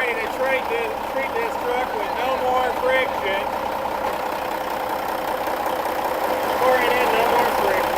ready to treat this truck with no more friction. Pouring in no more friction.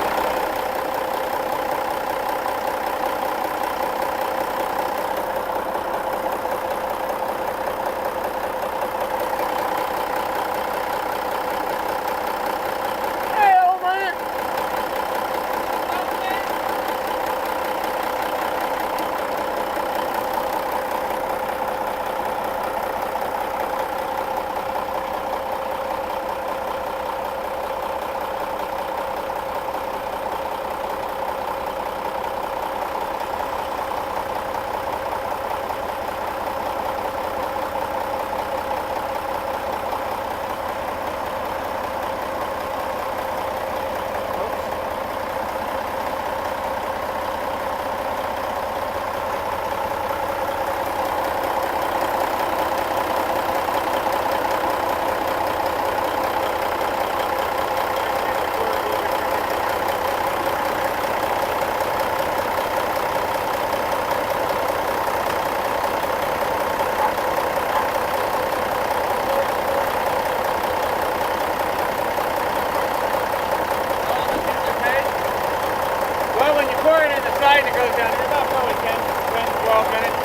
It goes down there about probably 10, 12 minutes,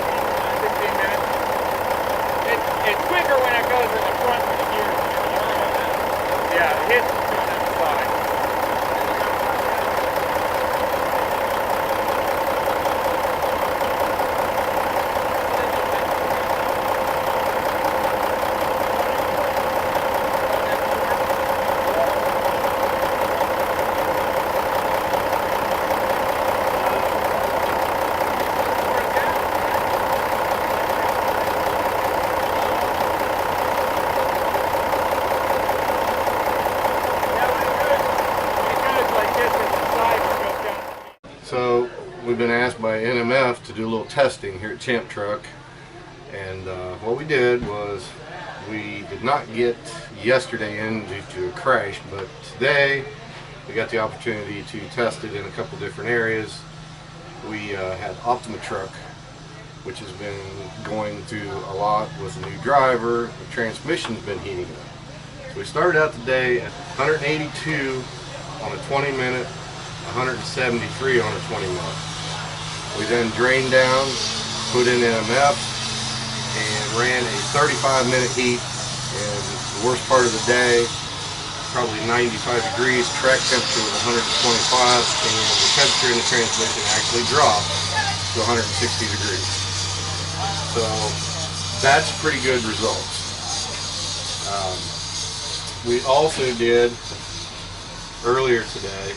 16 minutes. It's quicker when it goes in the front with the gears. Yeah, it hits the front and the side. So we've been asked by NMF to do a little testing here at Champ Truck, and what we did was we did not get yesterday in due to a crash, but today we got the opportunity to test it in a couple different areas. We had Optima Truck, which has been going through a lot with a new driver. The transmission's been heating up. So we started out the day at 182 on a 20-minute, 173 on a 20-minute. We then drained down, put in NMF, and ran a 35-minute heat. And the worst part of the day, probably 95 degrees, track temperature was 125, and the temperature in the transmission actually dropped to 160 degrees. So that's pretty good results. We also did, earlier today,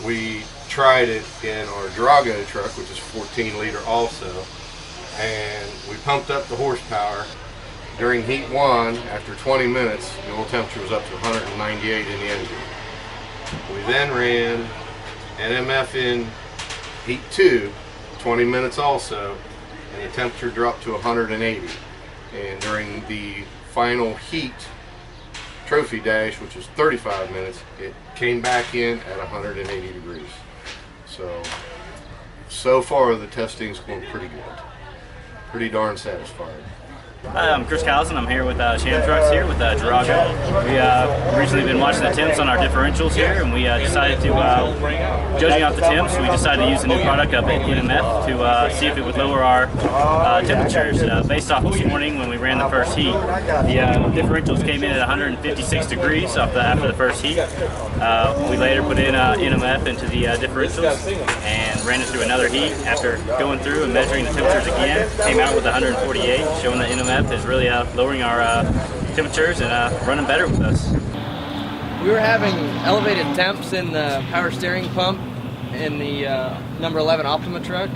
we tried it in our Drago truck, which is 14 liter also, and we pumped up the horsepower. During heat 1, after 20 minutes, the oil temperature was up to 198 in the engine. We then ran NMF in heat 2, 20 minutes also, and the temperature dropped to 180. And during the final heat trophy dash, which is 35 minutes, it came back in at 180 degrees. So far the testing's going pretty good. Pretty darn satisfied. I'm Chris Callison. I'm here with Champ Trucks here with Drago. We recently been watching the temps on our differentials here, and we decided to, judging off the temps, we decided to use a new product up at NMF to see if it would lower our temperatures. Based off this morning when we ran the first heat, the differentials came in at 156 degrees after the first heat. We later put in NMF into the differentials and ran it through another heat. After going through and measuring the temperatures again, came out with 148, showing that NMF is really lowering our temperatures and running better with us. We were having elevated temps in the power steering pump in the number 11 Optima truck.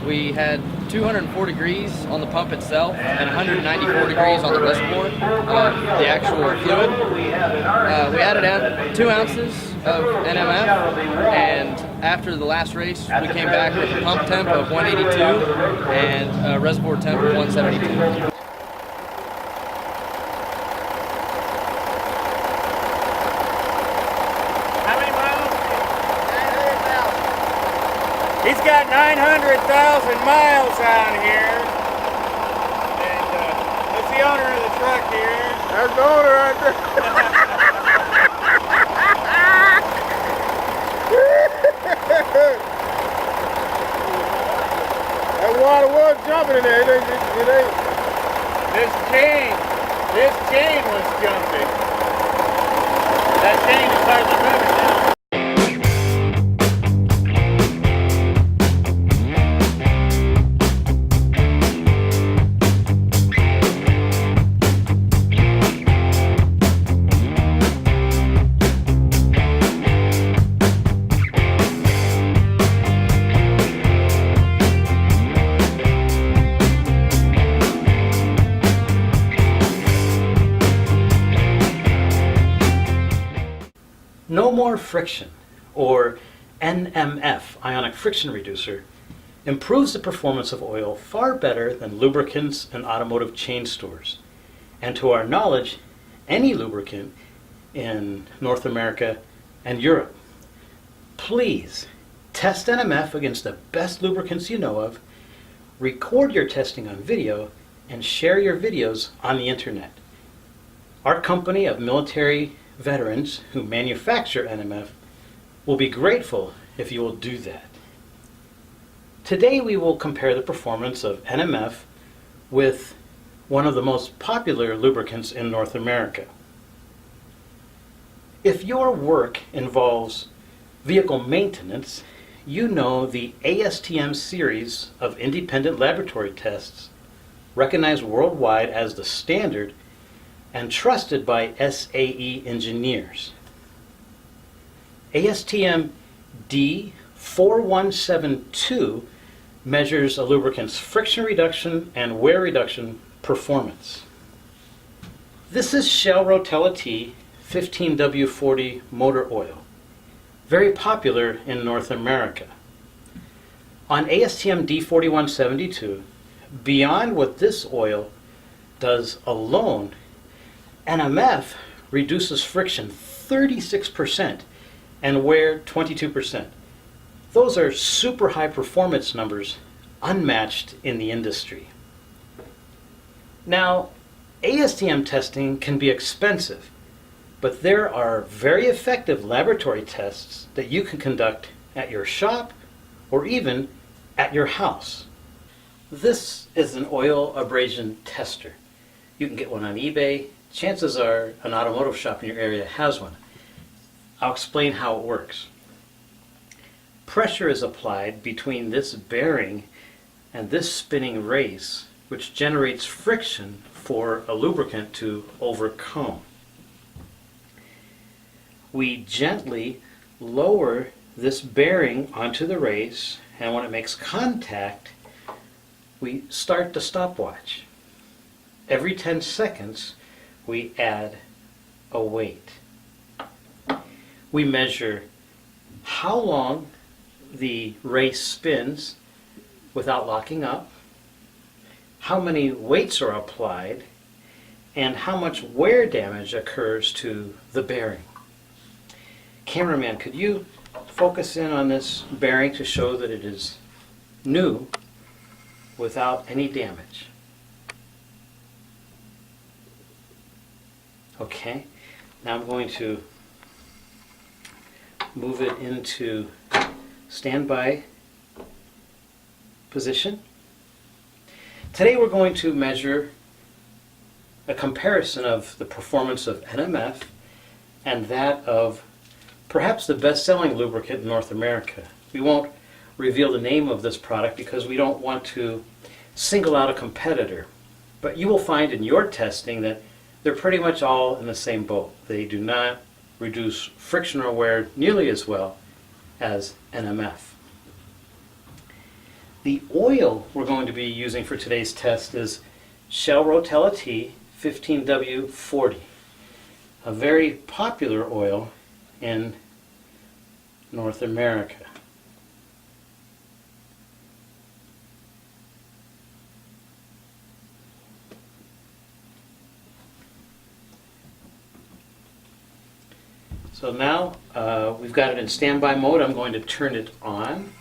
We had 204 degrees on the pump itself and 194 degrees on the reservoir of the actual fluid. We added 2 ounces of NMF, and after the last race we came back with a pump temp of 182 and a reservoir temp of 172. He's got 900,000 miles on here, and the owner of the truck here. That's the owner right there. That water was jumping in there. It ain't. This chain was jumping. That chain is hardly moving now. No More Friction, or NMF Ionic Friction Reducer, improves the performance of oil far better than lubricants and automotive chain stores. And to our knowledge, any lubricant in North America and Europe. Please test NMF against the best lubricants you know of, record your testing on video, and share your videos on the internet. Our company of military veterans who manufacture NMF will be grateful if you will do that. Today we will compare the performance of NMF with one of the most popular lubricants in North America. If your work involves vehicle maintenance, you know the ASTM series of independent laboratory tests, recognized worldwide as the standard and trusted by SAE engineers. ASTM D4172 measures a lubricant's friction reduction and wear reduction performance. This is Shell Rotella T 15W40 motor oil, very popular in North America. On ASTM D4172, beyond what this oil does alone, NMF reduces friction 36% and wear 22%. Those are super high performance numbers, unmatched in the industry. Now, ASTM testing can be expensive, but there are very effective laboratory tests that you can conduct at your shop or even at your house. This is an oil abrasion tester. You can get one on eBay. Chances are an automotive shop in your area has one. I'll explain how it works. Pressure is applied between this bearing and this spinning race, which generates friction for a lubricant to overcome. We gently lower this bearing onto the race, and when it makes contact, we start the stopwatch. Every 10 seconds, we add a weight. We measure how long the race spins without locking up, how many weights are applied, and how much wear damage occurs to the bearing. Cameraman, could you focus in on this bearing to show that it is new without any damage? Okay, now I'm going to move it into standby position. Today we're going to measure a comparison of the performance of NMF and that of perhaps the best-selling lubricant in North America. We won't reveal the name of this product because we don't want to single out a competitor, but you will find in your testing that they're pretty much all in the same boat. They do not reduce friction or wear nearly as well as NMF. The oil we're going to be using for today's test is Shell Rotella T 15W40, a very popular oil in North America. So now we've got it in standby mode. I'm going to turn it on,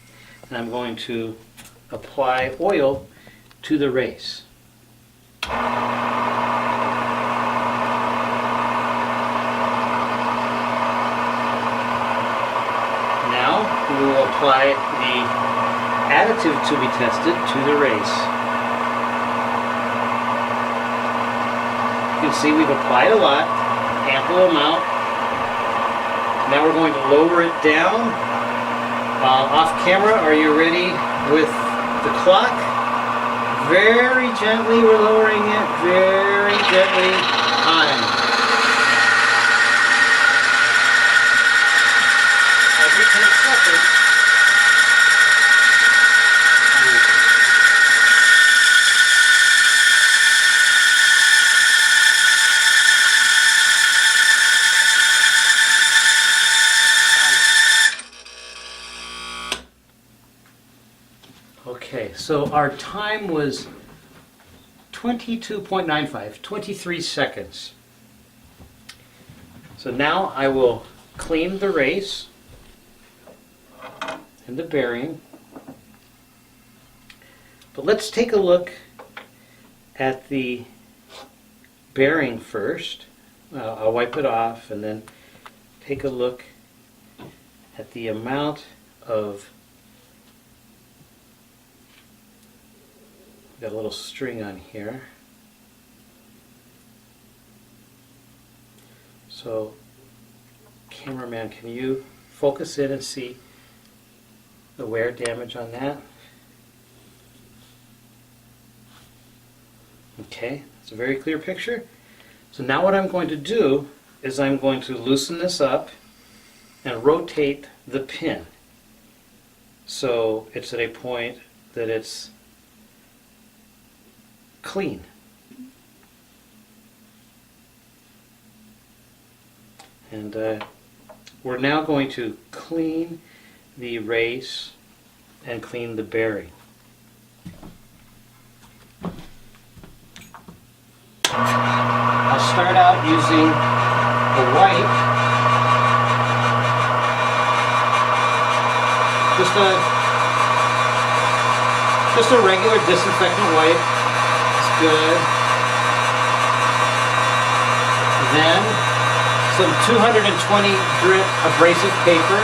and I'm going to apply oil to the race. we will apply the additive to be tested to the race. You can see we've applied a lot, ample amount. Now we're going to lower it down. Off camera, are you ready with the clock? Very gently, we're lowering it, very gently. Time. Every 10 seconds. Okay, so our time was 22.95, 23 seconds. So now I will clean the race and the bearing. But let's take a look at the bearing first. I'll wipe it off and then take a look at the amount of, got a little string on here. So, cameraman, can you focus in and see the wear damage on that? Okay, it's a very clear picture. So now what I'm going to do is I'm going to loosen this up and rotate the pin so it's at a point that it's clean. And we're now going to clean the race and clean the bearing. I'll start out using a wipe, just a regular disinfectant wipe. It's good. Then some 220 grit abrasive paper.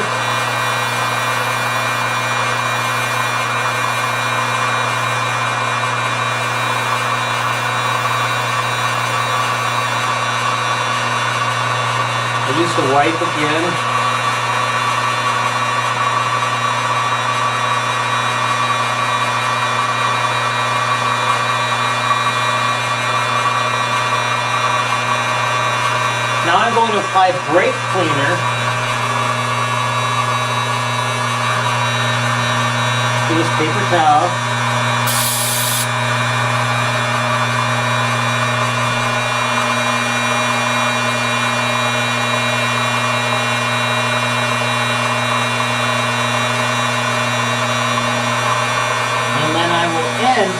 I use the wipe again. Now I'm going to apply brake cleaner to this paper towel. And then I will end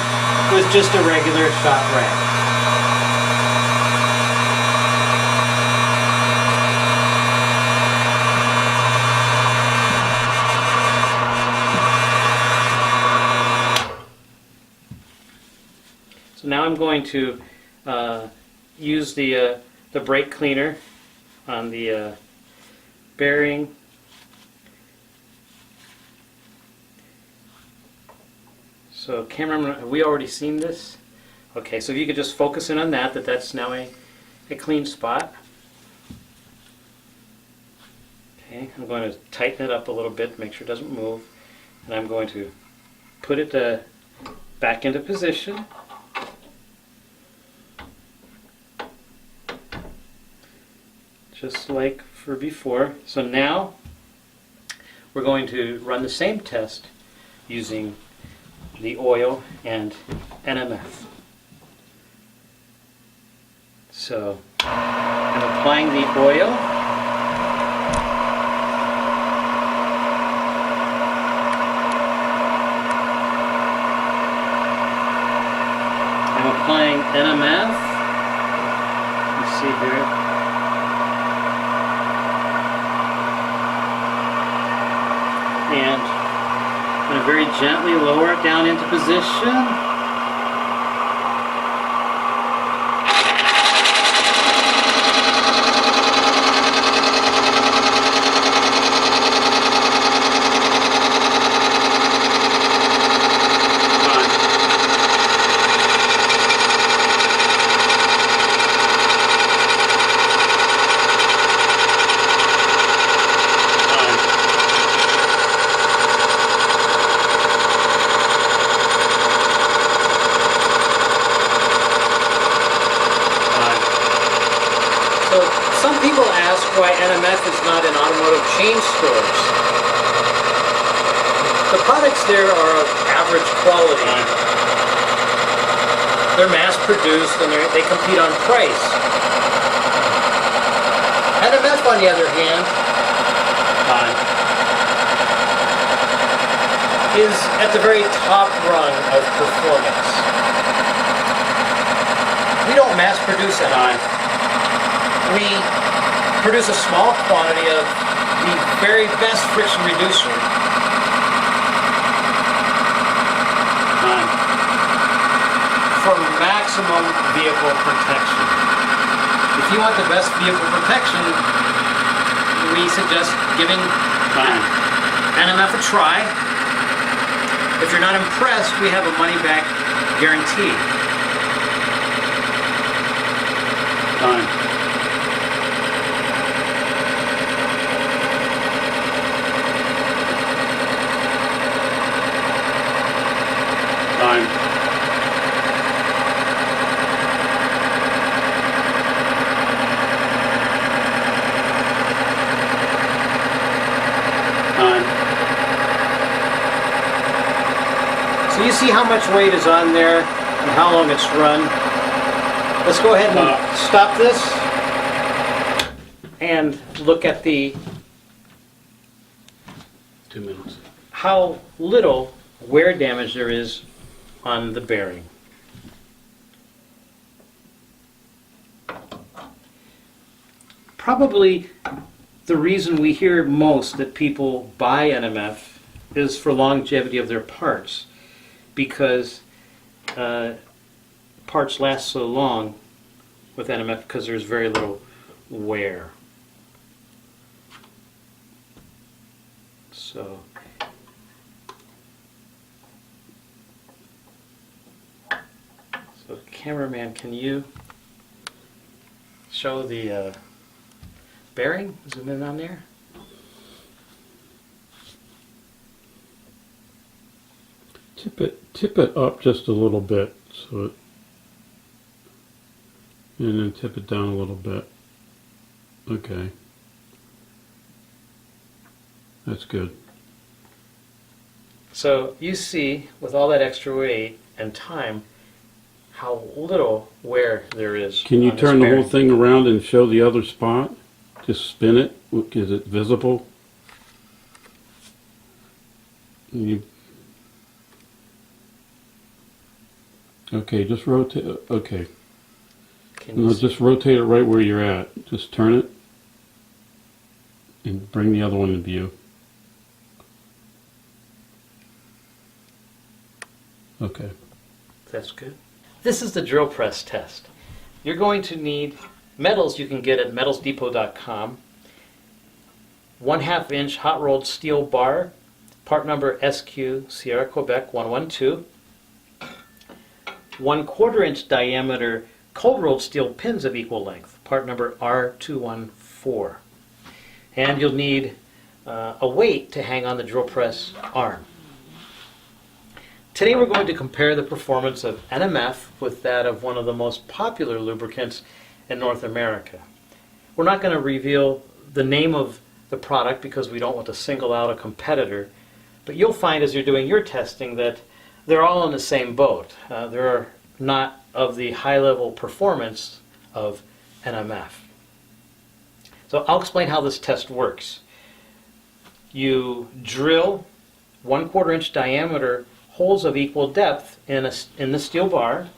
with just a regular shop rag. So now I'm going to use the brake cleaner on the bearing. So cameraman, have we already seen this? Okay, so if you could just focus in on that's now a clean spot. Okay, I'm going to tighten it up a little bit, make sure it doesn't move. And I'm going to put it back into position. Just like for before. So now we're going to run the same test using the oil and NMF. So I'm applying the oil. I'm applying NMF. You see here. And I'm going to very gently lower it down into position. why NMF is not in automotive chain stores. The products there are of average quality. They're mass produced and they compete on price. NMF, on the other hand, is at the very top rung of performance. We don't mass produce NMF. We produce a small quantity of the very best friction reducer for maximum vehicle protection. If you want the best vehicle protection, we suggest giving NMF a try. If you're not impressed, we have a money-back guarantee. So you see how much weight is on there and how long it's run. Let's go ahead and stop this and look at the 2 minutes. how little wear damage there is on the bearing. Probably the reason we hear most that people buy NMF is for longevity of their parts, because parts last so long with NMF because there's very little wear. So cameraman, can you show the bearing? Zoom in on there. Tip it up just a little bit, so it, and then tip it down a little bit. Okay, that's good. So you see, with all that extra weight and time, how little wear there is. Can you on this turn the bearing. whole thing around and show the other spot? Just spin it. Is it visible? You, okay, just rotate. Okay. Can you No, see? just rotate it right where you're at. Just turn it and bring the other one in view. Okay. That's good. This is the drill press test. You're going to need metals you can get at metalsdepot.com. 1/2 inch hot rolled steel bar, part number SQ Sierra Quebec 112. 1/4 inch diameter cold rolled steel pins of equal length, part number R214. And you'll need a weight to hang on the drill press arm. Today we're going to compare the performance of NMF with that of one of the most popular lubricants in North America. We're not going to reveal the name of the product because we don't want to single out a competitor, but you'll find as you're doing your testing that they're all in the same boat. They're not of the high-level performance of NMF. So I'll explain how this test works. You drill 1/4 inch diameter holes of equal depth in the steel bar,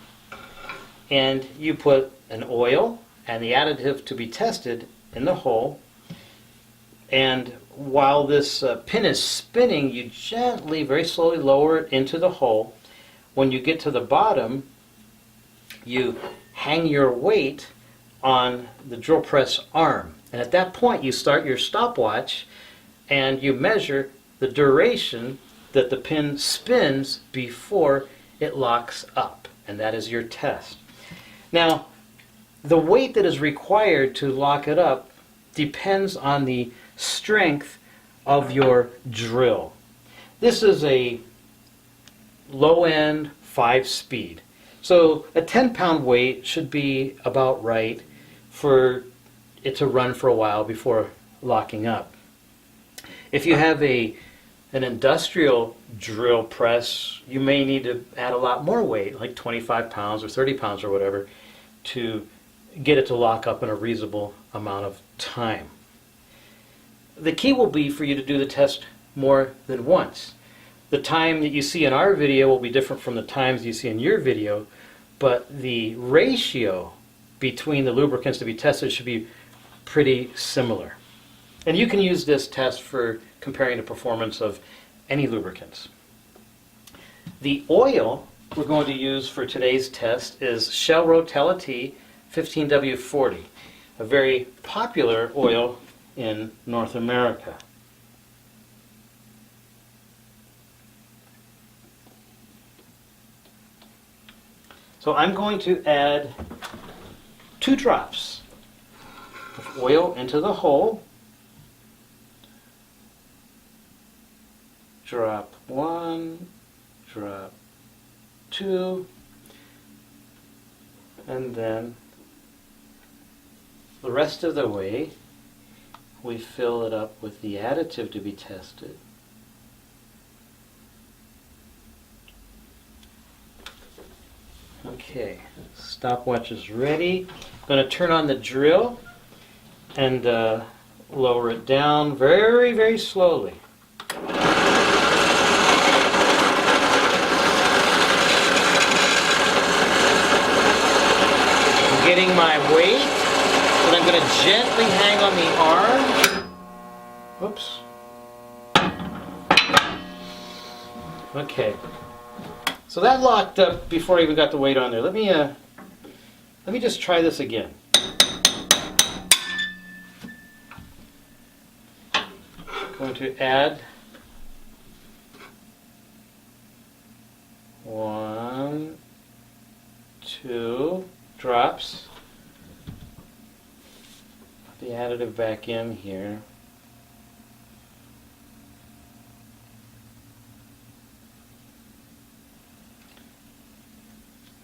and you put an oil and the additive to be tested in the hole, and while this pin is spinning, you gently, very slowly lower it into the hole. When you get to the bottom, you hang your weight on the drill press arm, and at that point you start your stopwatch and you measure the duration that the pin spins before it locks up, and that is your test. Now, the weight that is required to lock it up depends on the strength of your drill. This is a low-end 5-speed. So a 10-pound weight should be about right for it to run for a while before locking up. If you have an industrial drill press, you may need to add a lot more weight, like 25 pounds or 30 pounds or whatever, to get it to lock up in a reasonable amount of time. The key will be for you to do the test more than once. The time that you see in our video will be different from the times you see in your video, but the ratio between the lubricants to be tested should be pretty similar. And you can use this test for comparing the performance of any lubricants. The oil we're going to use for today's test is Shell Rotel 15W40, a very popular oil in North America. So I'm going to add 2 drops of oil into the hole. Drop 1, drop 2, and then the rest of the way we fill it up with the additive to be tested. Okay, stopwatch is ready. I'm going to turn on the drill and lower it down very, very slowly. I'm getting my weight, and I'm going to gently hang on the arm. Whoops. Okay. So that locked up before I even got the weight on there. Let me just try this again. Going to add 1, 2 drops. Put the additive back in here.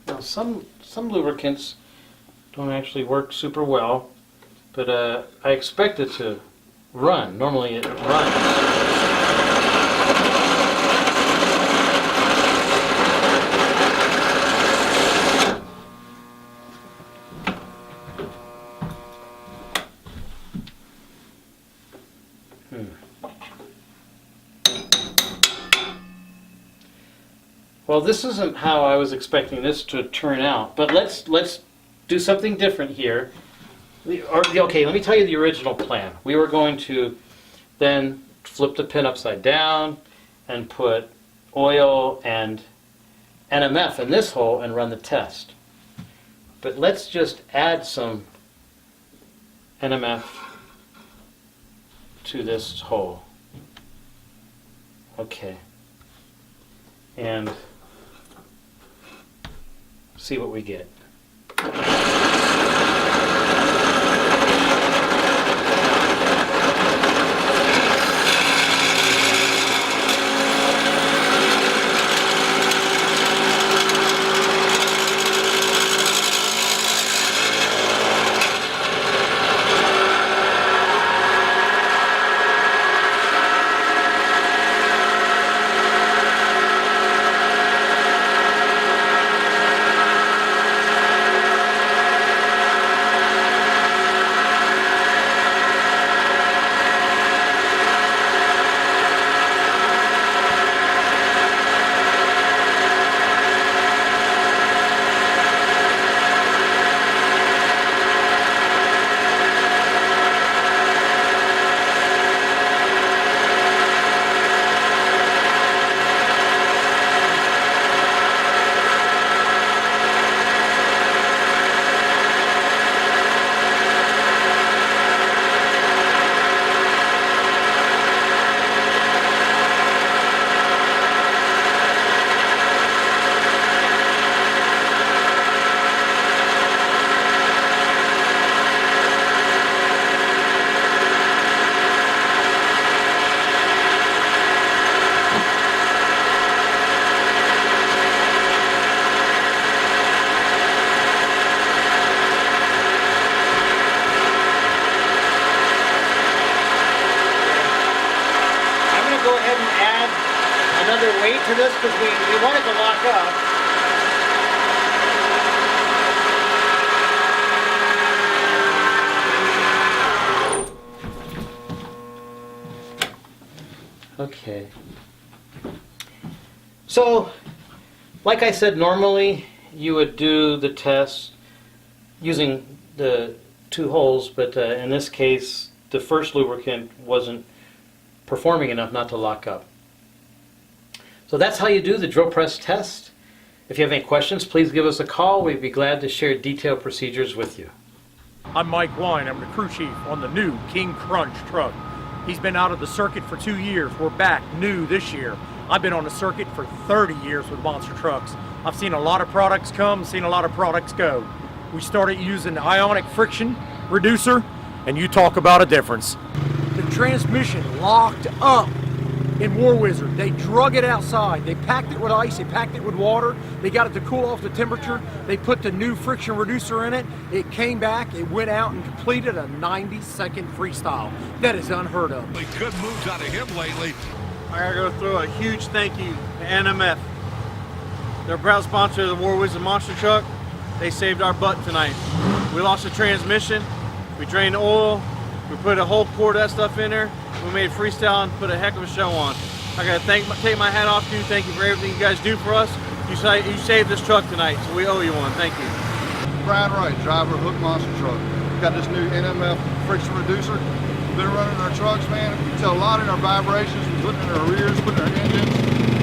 Now some lubricants don't actually work super well, but I expect it to run. Normally it runs. Well, this isn't how I was expecting this to turn out, but let's do something different here. Okay, let me tell you the original plan. We were going to then flip the pin upside down and put oil and NMF in this hole and run the test. But let's just add some NMF to this hole. Okay. And see what we get. another weight to this because we want it to lock up. Okay. So, like I said, normally you would do the test using the 2 holes, but in this case, the first lubricant wasn't performing enough not to lock up. So that's how you do the drill press test. If you have any questions, please give us a call. We'd be glad to share detailed procedures with you. I'm Mike Wine. I'm the crew chief on the new King Crunch truck. He's been out of the circuit for 2 years. We're back new this year. I've been on the circuit for 30 years with monster trucks. I've seen a lot of products come, seen a lot of products go. We started using the Ionic Friction Reducer, and you talk about a difference. The transmission locked up in War Wizard. They drug it outside. They packed it with ice, they packed it with water, they got it to cool off the temperature, they put the new friction reducer in it, it came back, it went out and completed a 90-second freestyle. That is unheard of. Good moves out of him lately. I gotta go through a huge thank you to NMF. They're a proud sponsor of the War Wizard monster truck. They saved our butt tonight. We lost the transmission, we drained the oil, we put a whole quart of that stuff in there. We made freestyle and put a heck of a show on. I gotta take my hat off to you. Thank you for everything you guys do for us. You saved this truck tonight, so we owe you one. Thank you. Brian Wright, driver of Hook Monster Truck. We've got this new NMF Friction Reducer. We've been running our trucks, man. You can tell a lot in our vibrations. We're putting in our rears, putting in our engines.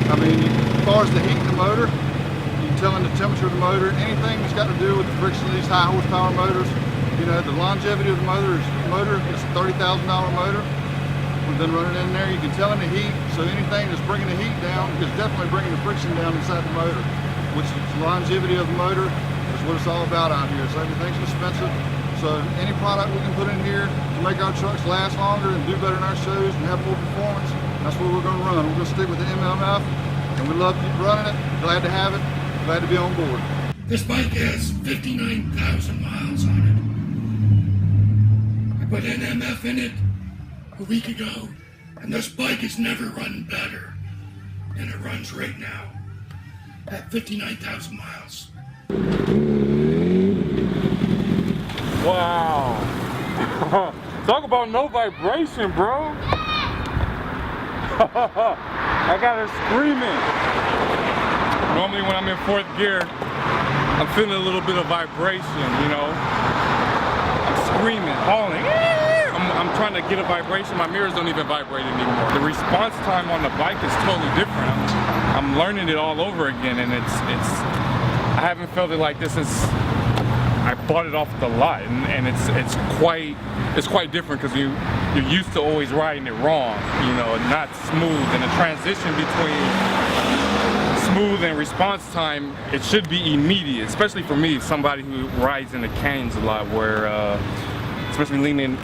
I mean, as far as the heat in the motor, you can tell in the temperature of the motor. Anything that's got to do with the friction of these high horsepower motors. You know, the longevity of the motor is a $30,000 motor. We've been running in there. You can tell in the heat. So anything that's bringing the heat down is definitely bringing the friction down inside the motor, which is the longevity of the motor is what it's all about out here. So everything's expensive. So any product we can put in here to make our trucks last longer and do better in our shows and have more performance, that's what we're going to run. We're going to stick with the NMF, and we love running it. Glad to have it. Glad to be on board. This bike has 59,000 miles on it. I put NMF in it a week ago, and this bike has never run better than it runs right now at 59,000 miles. Wow. Talk about no vibration, bro. I got her screaming. Normally when I'm in 4th gear, I'm feeling a little bit of vibration, you know. I'm screaming, hauling. I'm trying to get a vibration. My mirrors don't even vibrate anymore. The response time on the bike is totally different. I'm learning it all over again, and I haven't felt it like this since I bought it off the lot, and it's quite different because you're used to always riding it wrong, you know, not smooth. And the transition between smooth and response time, it should be immediate, especially for me, somebody who rides in the canyons a lot, where especially leaning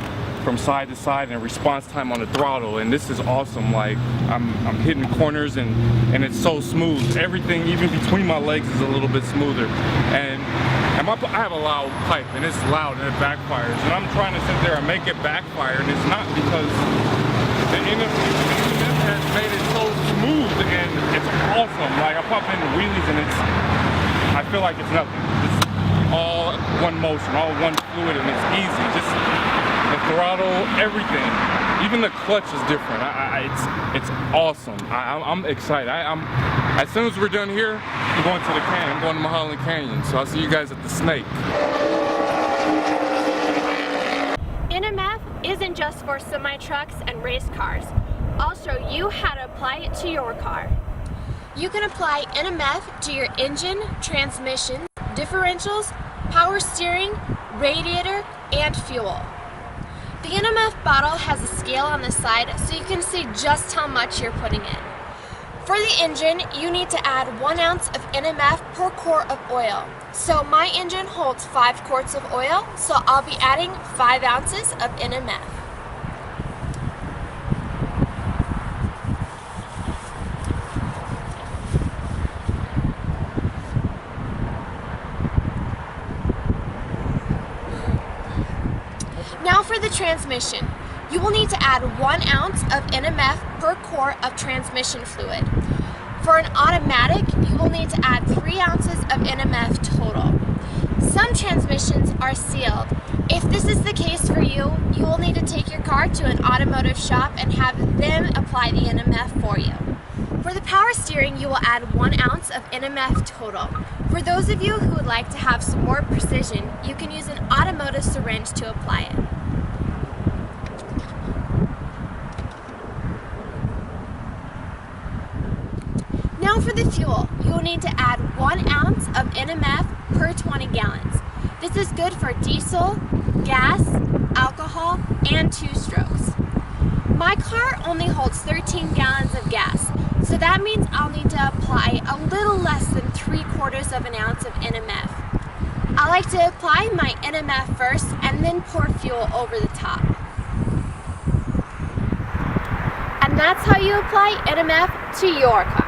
from side to side and response time on the throttle. And this is awesome. Like I'm hitting corners and it's so smooth. Everything, even between my legs, is a little bit smoother. And I have a loud pipe, and it's loud and it backfires. And I'm trying to sit there and make it backfire, and it's not, because the NMF has made it so smooth, and it's awesome. Like I pop into wheelies and I feel like it's nothing. It's all one motion, all one fluid, and it's easy. Just the throttle, everything. Even the clutch is different. It's awesome. I'm excited. As soon as we're done here, I'm going to the canyon. I'm going to Mulholland Canyon. So I'll see you guys at the Snake. NMF isn't just for semi-trucks and race cars. I'll show you how to apply it to your car. You can apply NMF to your engine, transmission, differentials, power steering, radiator, and fuel. The NMF bottle has a scale on the side so you can see just how much you're putting in. For the engine, you need to add 1 ounce of NMF per quart of oil. So my engine holds 5 quarts of oil, so I'll be adding 5 ounces of NMF. Now for the transmission. You will need to add 1 ounce of NMF per quart of transmission fluid. an automatic, you will need to add 3 ounces of NMF total. Some transmissions are sealed. If this is the case for you, you will need to take your car to an automotive shop and have them apply the NMF for you. For the power steering, you will add 1 ounce of NMF total. For those of you who would like to have some more precision, you can use an automotive syringe to apply it. Now for the fuel, you will need to add 1 ounce of NMF per 20 gallons. This is good for diesel, gas, alcohol, and 2-strokes. My car only holds 13 gallons of gas, so that means I'll need to apply a little less than 3/4 of an ounce of NMF. I like to apply my NMF first and then pour fuel over the top. And that's how you apply NMF to your car.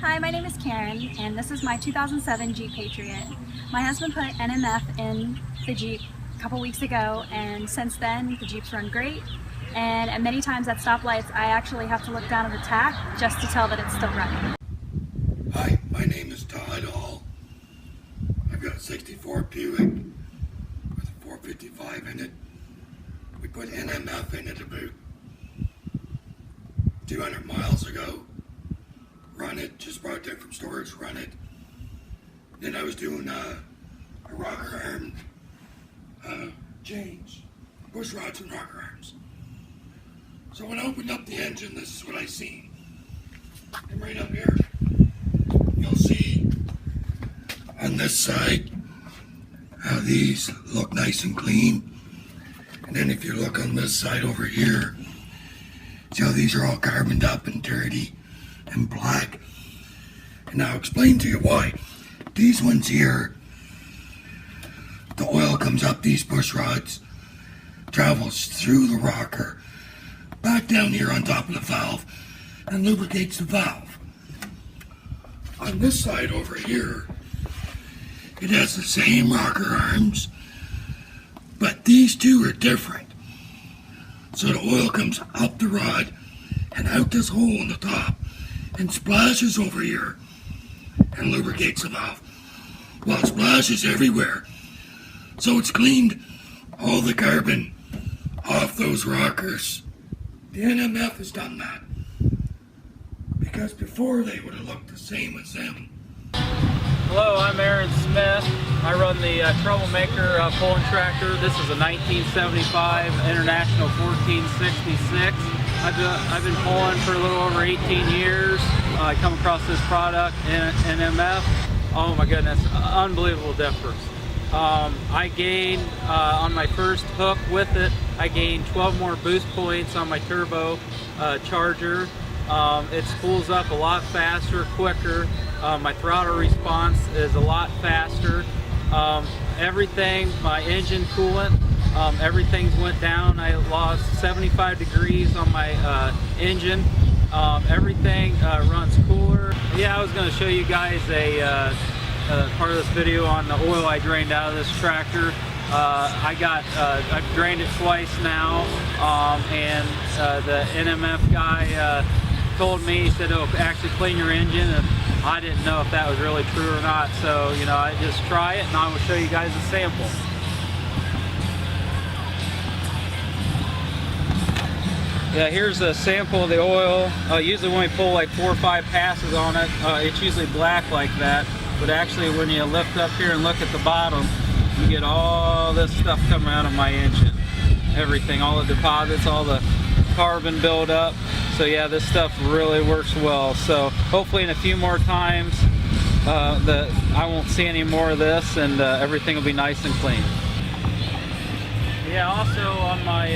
Hi, my name is Karen, and this is my 2007 Jeep Patriot. My husband put NMF in the Jeep a couple weeks ago, and since then the Jeep's run great. And at many times at stoplights, I actually have to look down at the tach just to tell that it's still running. Hi, my name is Todd Hall. I've got a 64 Buick with a 455 in it. We put NMF in it about 200 miles ago. Run it, just brought it from storage, run it. Then I was doing a rocker arm change, push rods and rocker arms. So when I opened up the engine, this is what I seen. And right up here, you'll see on this side how these look nice and clean. And then if you look on this side over here, see how these are all carboned up and dirty and black. And I'll explain to you why. These ones here, the oil comes up these push rods, travels through the rocker, back down here on top of the valve, and lubricates the valve. On this side over here, it has the same rocker arms, but these two are different. So the oil comes up the rod and out this hole in the top and splashes over here and lubricates the valve. Well, it splashes everywhere. So it's cleaned all the carbon off those rockers. The NMF has done that. Because before they would have looked the same as them. Hello, I'm Aaron Smith. I run the Troublemaker pulling tractor. This is a 1975 International 1466. I've been pulling for a little over 18 years. I come across this product, NMF. Oh my goodness, unbelievable difference. I gained, on my first hook with it, I gained 12 more boost points on my turbo charger. It spools up a lot faster, quicker. My throttle response is a lot faster. Everything, my engine coolant, everything's went down. I lost 75 degrees on my engine. Everything runs cooler. Yeah, I was going to show you guys a part of this video on the oil I drained out of this tractor. I've drained it twice now, and the NMF guy told me, he said it'll actually clean your engine, and I didn't know if that was really true or not. So, you know, I just try it, and I will show you guys a sample. Yeah, here's a sample of the oil. Usually when we pull like 4 or 5 passes on it, it's usually black like that. But actually when you lift up here and look at the bottom, you get all this stuff coming out of my engine. Everything, all the deposits, all the carbon buildup. So yeah, this stuff really works well. So hopefully in a few more times, I won't see any more of this, and everything will be nice and clean. Yeah, also on my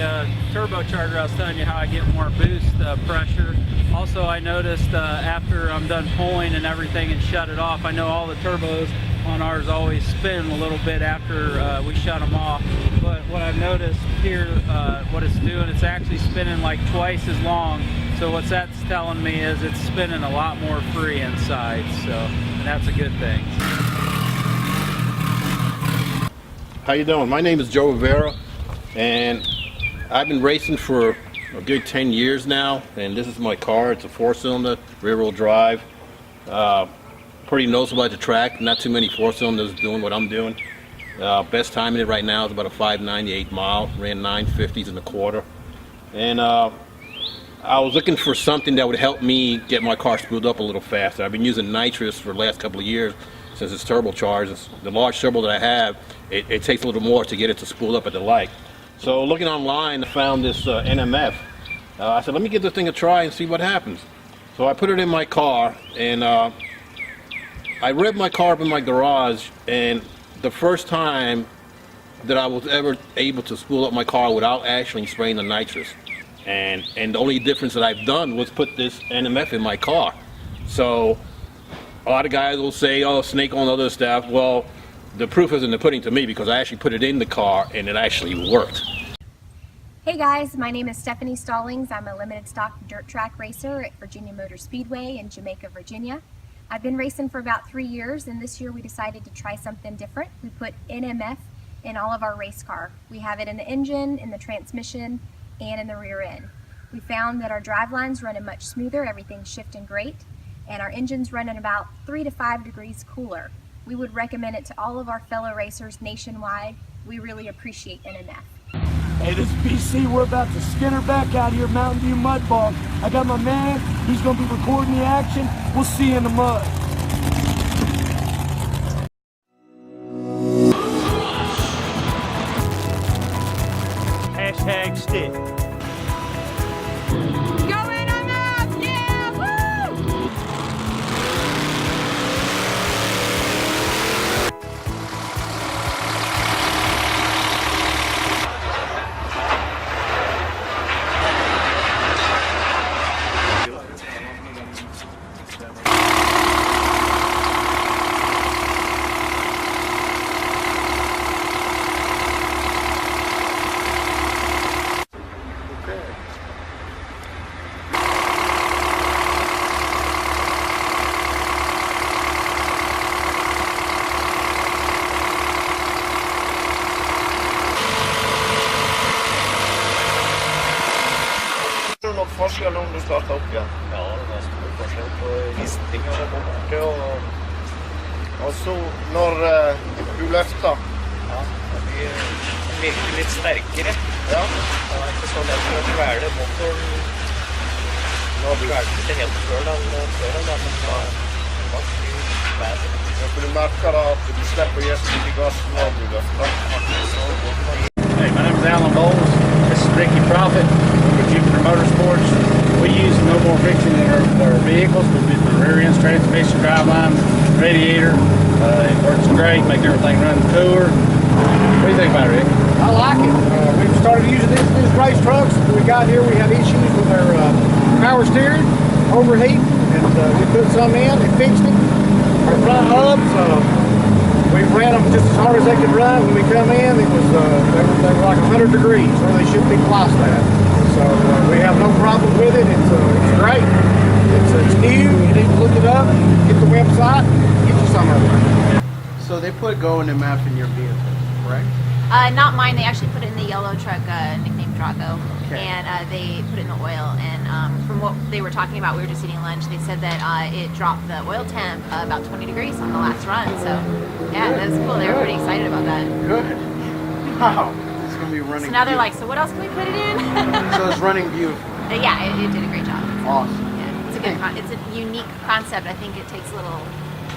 turbocharger, I was telling you how I get more boost pressure. Also, I noticed after I'm done pulling and everything and shut it off, I know all the turbos on ours always spin a little bit after we shut them off. But what I've noticed here, what it's doing, it's actually spinning like twice as long. So what that's telling me is it's spinning a lot more free inside. So that's a good thing. How you doing? My name is Joe Rivera, and I've been racing for a good 10 years now, and this is my car. It's a 4-cylinder, rear-wheel drive. Pretty noticeable at the track. Not too many 4-cylinders doing what I'm doing. Best time in it right now is about a 598 mile. Ran 950s in a quarter. And I was looking for something that would help me get my car spooled up a little faster. I've been using nitrous for the last couple of years since it's turbocharged. It's the large turbo that I have, it takes a little more to get it to spool up at the light. So looking online, I found this NMF. I said, let me give this thing a try and see what happens. So I put it in my car, and I revved my car up in my garage, and the first time that I was ever able to spool up my car without actually spraying the nitrous. And the only difference that I've done was put this NMF in my car. So a lot of guys will say, oh, snake on other stuff. Well, the proof is in the pudding to me, because I actually put it in the car and it actually worked. Hey guys, my name is Stephanie Stallings. I'm a limited stock dirt track racer at Virginia Motor Speedway in Jamaica, Virginia. I've been racing for about 3 years, and this year we decided to try something different. We put NMF in all of our race car. We have it in the engine, in the transmission, and in the rear end. We found that our drive line's running much smoother, everything's shifting great, and our engine's running about 3 to 5 degrees cooler. We would recommend it to all of our fellow racers nationwide. We really appreciate NMF. Hey, this is BC. We're about to skin her back out here, Mountain View Mud Bog. I got my man. He's going to be recording the action. We'll see you in the mud. Hashtag stick. Något forskjell om du starter opp igjen? Ja, det er stor forskjell på visning og det borte. Og så når du løfter, ja, det virker litt sterkere. Ja. Det er ikke så lett for å kvele motoren. Nå kvelte ikke helt før den, men det var mye bedre. Ja, for du merker da at du slipper å gi så mye gass når du løfter. Hey, my name is Alan Bowles. This is Ricky Profit with Jupiter Motorsports. We use no more friction in our vehicles. We do the rear ends, transmission, driveline, radiator. It works great, make everything run cooler. What do you think about it, Rick? I like it. We've started using these race trucks. When we got here, we had issues with our power steering, overheating, and we put some in and fixed it. Our front hubs, we ran them just as hard as they could run. When we come in, it was they were like 100 degrees, where they should be twice that. So we have no problem with it. It's great. It's new. You need to look it up, get the website, get you some of it. So they put GoNMF in your vehicle, correct? Not mine. They actually put it in the yellow truck nicknamed Drago, Okay. and they put it in the oil. And from what they were talking about, we were just eating lunch. They said that it dropped the oil temp about 20 degrees on the last run. So yeah, that's cool. They were pretty excited about that. Good. Wow. It's going to be running. So now they're like, so what else can we put it in? So it's running beautiful. Yeah, it did a great job. Awesome. Yeah, it's a good. It's a unique concept. I think it takes a little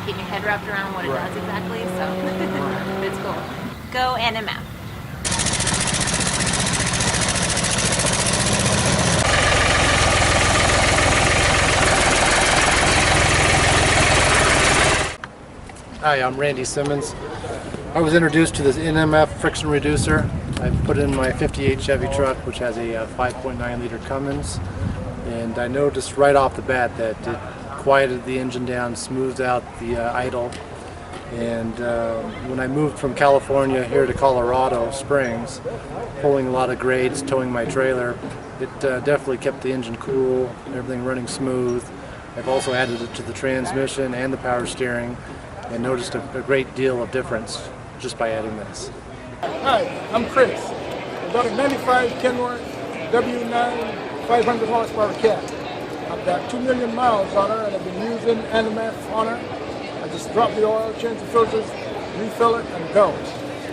getting your head wrapped around what it Right. does exactly. So but it's cool. Go NMF. Hi, I'm Randy Simmons. I was introduced to this NMF Friction Reducer. I put it in my 58 Chevy truck, which has a 5.9 liter Cummins, and I noticed right off the bat that it quieted the engine down, smoothed out the idle, and when I moved from California here to Colorado Springs, pulling a lot of grades, towing my trailer, it definitely kept the engine cool, everything running smooth. I've also added it to the transmission and the power steering, and noticed a great deal of difference just by adding this. Hi, I'm Chris. I got a 95 Kenworth W9 500 horsepower cat. I've got 2 million miles on her, and I've been using NMF on her. I just drop the oil, change the filters, refill it, and go.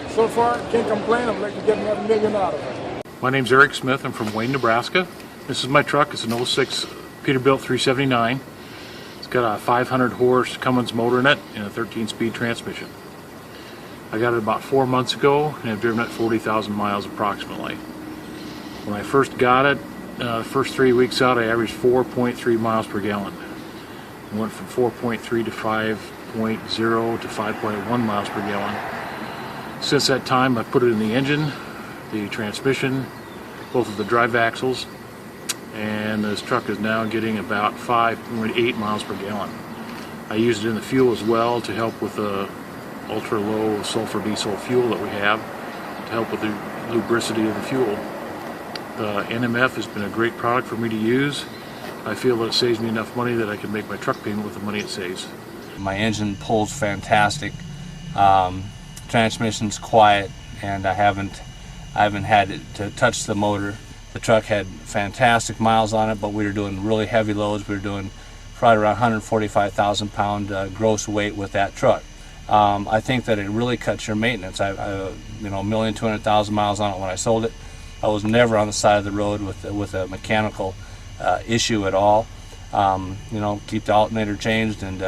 So far, can't complain. I'm ready to get another million out of her. My name's Eric Smith. I'm from Wayne, Nebraska. This is my truck. It's an 06 Peterbilt 379. It's got a 500 horse Cummins motor in it and a 13-speed transmission. I got it about 4 months ago and I've driven it 40,000 miles approximately. When I first got it, the first 3 weeks out, I averaged 4.3 miles per gallon. I went from 4.3 to 5.0 to 5.1 miles per gallon. Since that time, I've put it in the engine, the transmission, both of the drive axles, and this truck is now getting about 5.8 miles per gallon. I use it in the fuel as well to help with the ultra low sulfur diesel fuel that we have to help with the lubricity of the fuel. The NMF has been a great product for me to use. I feel that it saves me enough money that I can make my truck payment with the money it saves. My engine pulls fantastic. Transmission's quiet, and I haven't had to touch the motor. The truck had fantastic miles on it, but we were doing really heavy loads. We were doing right around 145,000 pound gross weight with that truck. I think that it really cuts your maintenance. I 1,200,000 miles on it when I sold it. I was never on the side of the road with a mechanical issue at all. Keep the alternator changed and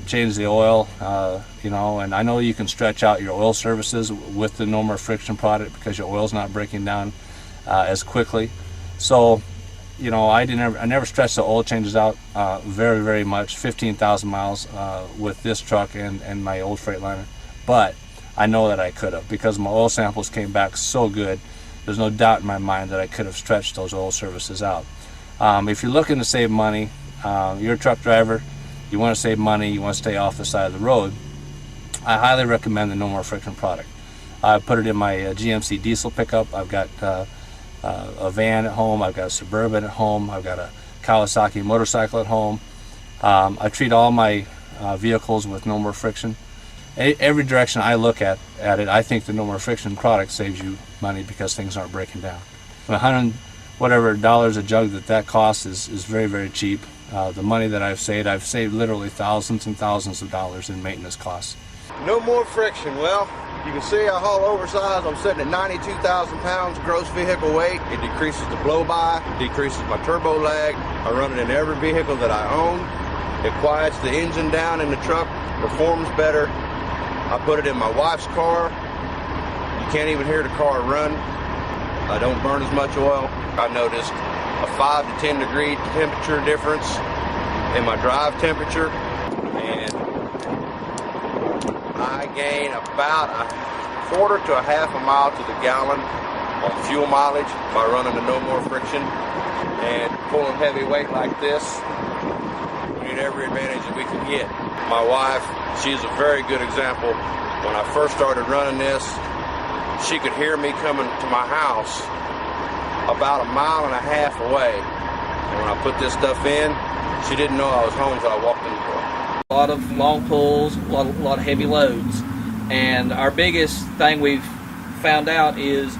change the oil. And I know you can stretch out your oil services with the No More Friction product because your oil's not breaking down as quickly. So, I never stretched the oil changes out very, very much. 15,000 miles with this truck and my old Freightliner, but I know that I could have because my oil samples came back so good. There's no doubt in my mind that I could have stretched those oil services out. If you're looking to save money, you're a truck driver, you want to save money, you want to stay off the side of the road, I highly recommend the No More Friction product. I put it in my GMC diesel pickup. I've got a van at home, I've got a Suburban at home, I've got a Kawasaki motorcycle at home. I treat all my vehicles with No More Friction. Every direction I look at it, I think the No More Friction product saves you money because things aren't breaking down. $100 whatever a jug that costs is very, very cheap. The money that I've saved literally thousands and thousands of dollars in maintenance costs. No More Friction. Well, you can see I haul oversized. I'm sitting at 92,000 pounds gross vehicle weight. It decreases the blow-by, decreases my turbo lag. I run it in every vehicle that I own. It quiets the engine down in the truck, performs better. I put it in my wife's car. You can't even hear the car run. I don't burn as much oil. I noticed a 5 to 10 degree temperature difference in my drive temperature, and I gain about a quarter to a half a mile to the gallon on fuel mileage by running the No More Friction. And pulling heavy weight like this, we need every advantage that we can get. My wife, she's a very good example. When I first started running this, she could hear me coming to my house about 1.5 miles away. And when I put this stuff in, she didn't know I was home until I walked in the door. A lot of long pulls, a lot of heavy loads, and our biggest thing we've found out is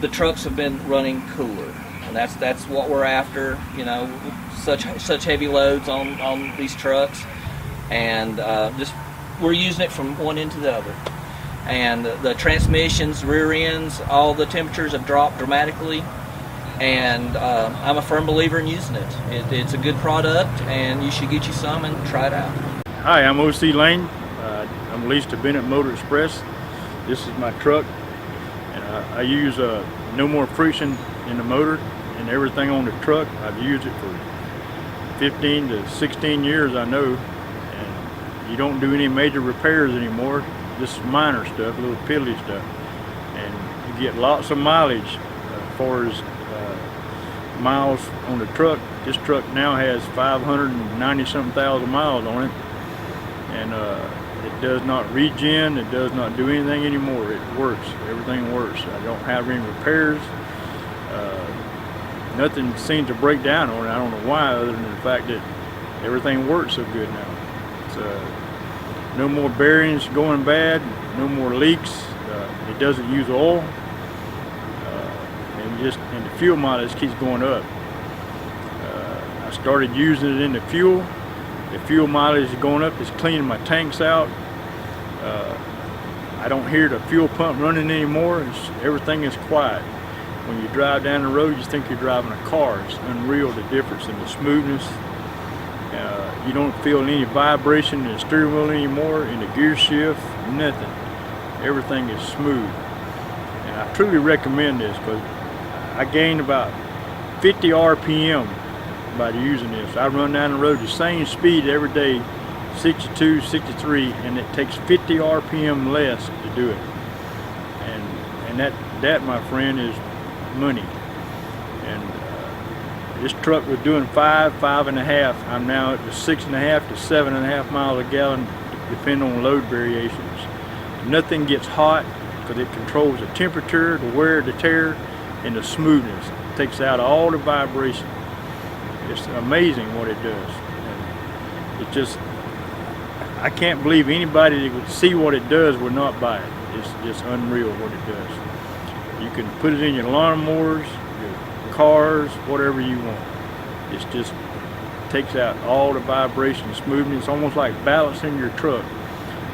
the trucks have been running cooler, and that's what we're after. Such heavy loads on these trucks, and just we're using it from one end to the other. And the transmissions, rear ends, all the temperatures have dropped dramatically. And I'm a firm believer in using it. It's a good product, and you should get you some and try it out. Hi, I'm O.C. Lane. I'm leased to Bennett Motor Express. This is my truck, and I use No More Friction in the motor and everything on the truck. I've used it for 15 to 16 years, I know, and you don't do any major repairs anymore, just minor stuff, little piddly stuff, and you get lots of mileage as far as miles on the truck. This truck now has 590-something thousand miles on it, and it does not regen, it does not do anything anymore. It works, everything works. I don't have any repairs. Nothing seems to break down on it. I don't know why, other than the fact that everything works so good now. It's no more bearings going bad, no more leaks. It doesn't use oil, and the fuel mileage keeps going up. I started using it in the fuel. The fuel mileage is going up. It's cleaning my tanks out. I don't hear the fuel pump running anymore. Everything is quiet. When you drive down the road, you think you're driving a car. It's unreal, the difference in the smoothness. You don't feel any vibration in the steering wheel anymore, in the gear shift, nothing. Everything is smooth. And I truly recommend this because I gained about 50 RPM by using this. I run down the road the same speed every day, 62, 63, and it takes 50 RPM less to do it. And that, my friend, is money. And this truck was doing 5.5. I'm now at the 6.5 to 7.5 miles a gallon, depending on load variations. Nothing gets hot because it controls the temperature, the wear, the tear, and the smoothness. It takes out all the vibration. It's amazing what it does. And it just, I can't believe anybody that would see what it does would not buy it. It's just unreal what it does. You can put it in your lawnmowers, your cars, whatever you want. It's just takes out all the vibration, smoothness. It's almost like balancing your truck.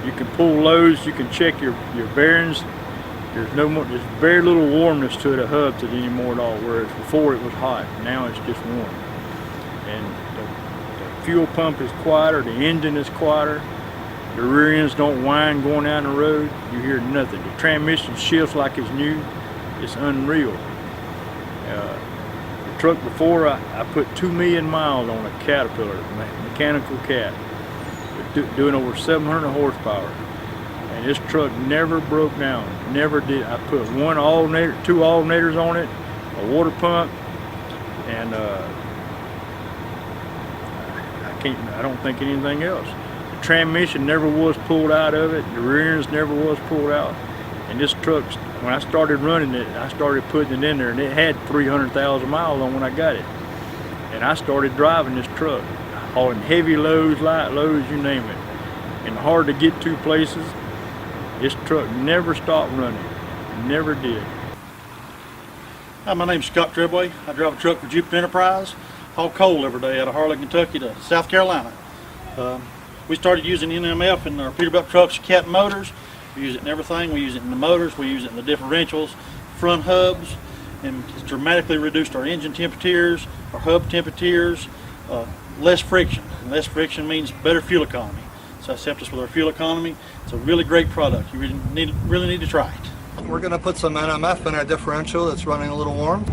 You can pull loads, you can check your bearings. There's very little warmness to the hubs anymore at all, whereas before it was hot. Now it's just warm. And the fuel pump is quieter, the engine is quieter, the rear ends don't whine going down the road. You hear nothing. The transmission shifts like it's new. It's unreal. The truck before, I put 2 million miles on a Caterpillar, mechanical cat, doing over 700 horsepower. And this truck never broke down, never did. I put two alternators on it, a water pump, and I don't think anything else. The transmission never was pulled out of it. The rear ends never was pulled out. And this truck, when I started running it, I started putting it in there, and it had 300,000 miles on when I got it. And I started driving this truck, hauling heavy loads, light loads, you name it. And hard to get to places. This truck never stopped running, never did. Hi, my name's Scott Trebway. I drive a truck for Jupiter Enterprise, haul coal every day out of Harlan, Kentucky to South Carolina. We started using NMF in our Peterbilt trucks, cat motors. We use it in everything. We use it in the motors, we use it in the differentials, front hubs, and it's dramatically reduced our engine temperatures, our hub temperatures, less friction. And less friction means better fuel economy. So that's helped us with our fuel economy. It's a really great product. You really need to try it. We're going to put some NMF in our differential that's running a little warm.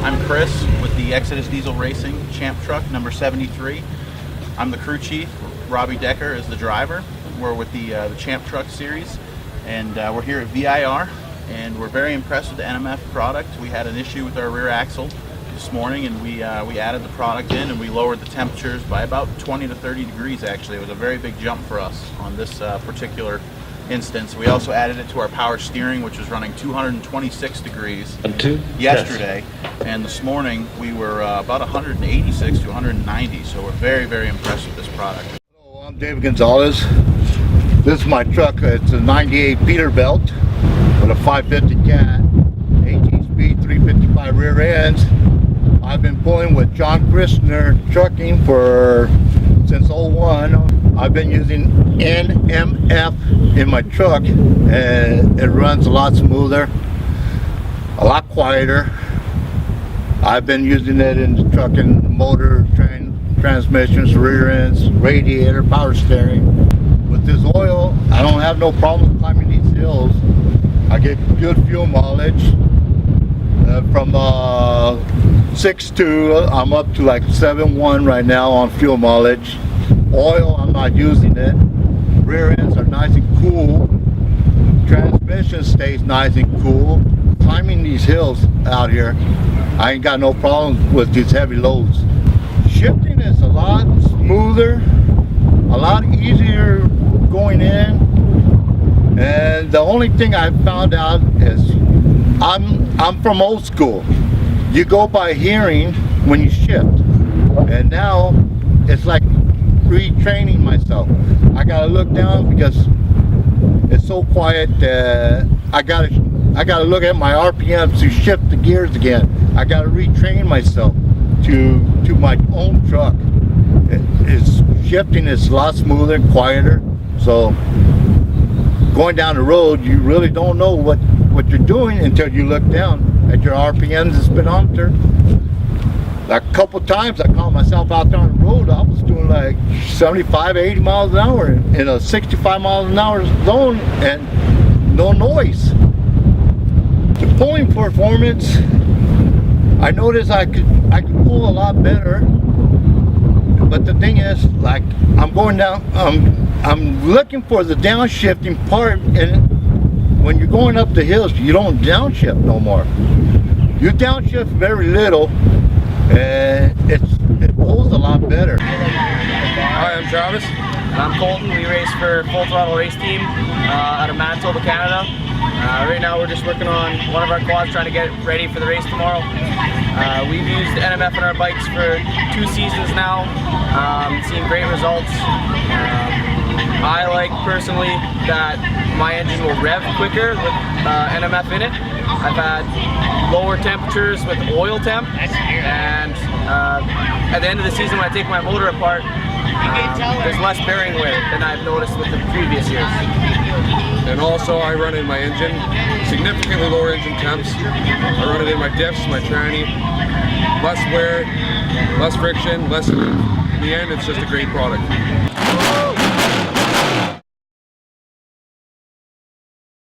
I'm Chris with the Exodus Diesel Racing Champ Truck number 73. I'm the crew chief. Robbie Decker is the driver. We're with the Champ Truck series, and we're here at VIR, and we're very impressed with the NMF product. We had an issue with our rear axle this morning, and we added the product in, and we lowered the temperatures by about 20 to 30 degrees actually. It was a very big jump for us on this particular instance. We also added it to our power steering, which was running 226 degrees yesterday, and this morning we were about 186 to 190, so we're very, very impressed with this product. Hello, I'm David Gonzalez. This is my truck. It's a 98 Peterbilt with a 550 cat, 18-speed, 355 rear ends. I've been pulling with John Christner Trucking since '01. I've been using NMF in my truck, and it runs a lot smoother, a lot quieter. I've been using it in the truck and motor, transmissions, rear ends, radiator, power steering. With this oil, I don't have no problem climbing these hills. I get good fuel mileage. From 6.2, I'm up to like 7.1 right now on fuel mileage. Oil, I'm not using it. Rear ends are nice and cool. Transmission stays nice and cool. Climbing these hills out here, I ain't got no problem with these heavy loads. Shifting is a lot smoother, a lot easier going in. And the only thing I found out is I'm from old school. You go by hearing when you shift, and now it's like retraining myself. I gotta look down because it's so quiet that I I gotta look at my RPMs to shift the gears again. I gotta retrain myself to my own truck. It's shifting is a lot smoother and quieter. So going down the road, you really don't know what you're doing until you look down at your RPMs and speedometer. Like a couple times I caught myself out there on the road, I was doing like 75, 80 miles an hour in a 65 miles an hour zone and no noise. The pulling performance, I noticed I could pull a lot better, but the thing is, like, I'm going down, I'm looking for the downshifting part, and when you're going up the hills, you don't downshift no more. You downshift very little, and it pulls a lot better. Hi, I'm Travis. And I'm Colton. We race for Full Throttle Race Team out of Manitoba, Canada. Right now we're just working on one of our quads, trying to get it ready for the race tomorrow. We've used NMF on our bikes for 2 seasons now, seen great results. I like personally that my engine will rev quicker with NMF in it. I've had lower temperatures with oil temp, and at the end of the season when I take my motor apart, there's less bearing wear than I've noticed with the previous years. And also I run in my engine, significantly lower engine temps. I run it in my diffs, my tranny, less wear, less friction, less. In the end, it's just a great product.